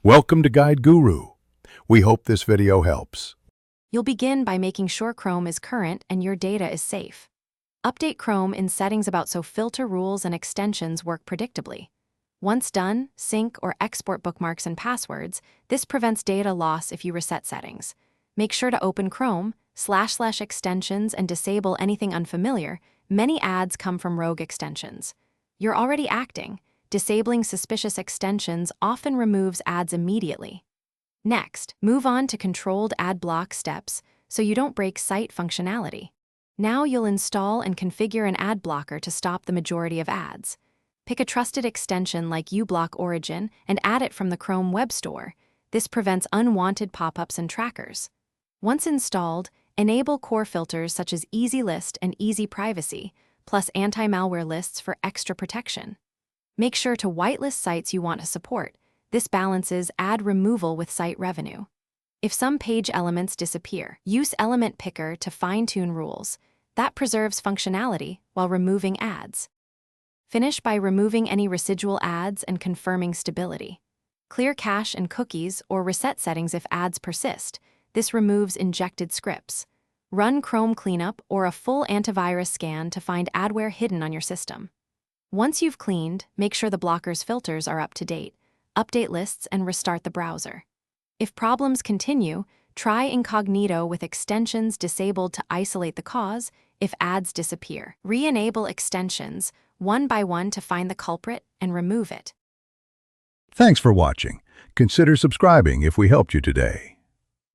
Welcome to Guide Guru. We hope this video helps. You'll begin by making sure Chrome is current and your data is safe. Update Chrome in settings so filter rules and extensions work predictably. Once done, sync or export bookmarks and passwords. This prevents data loss if you reset settings. Make sure to open Chrome, / extensions and disable anything unfamiliar. Many ads come from rogue extensions. You're already acting. Disabling suspicious extensions often removes ads immediately. Next, move on to controlled ad block steps so you don't break site functionality. Now you'll install and configure an ad blocker to stop the majority of ads. Pick a trusted extension like uBlock Origin and add it from the Chrome Web Store. This prevents unwanted pop-ups and trackers. Once installed, enable core filters such as Easy List and Easy Privacy, plus anti-malware lists for extra protection. Make sure to whitelist sites you want to support. This balances ad removal with site revenue. If some page elements disappear, use Element Picker to fine-tune rules. That preserves functionality while removing ads. Finish by removing any residual ads and confirming stability. Clear cache and cookies or reset settings if ads persist. This removes injected scripts. Run Chrome Cleanup or a full antivirus scan to find adware hidden on your system. Once you've cleaned, make sure the blocker's filters are up to date. Update lists and restart the browser. If problems continue, try incognito with extensions disabled to isolate the cause. If ads disappear, re-enable extensions one by one to find the culprit and remove it. Thanks for watching. Consider subscribing if we helped you today.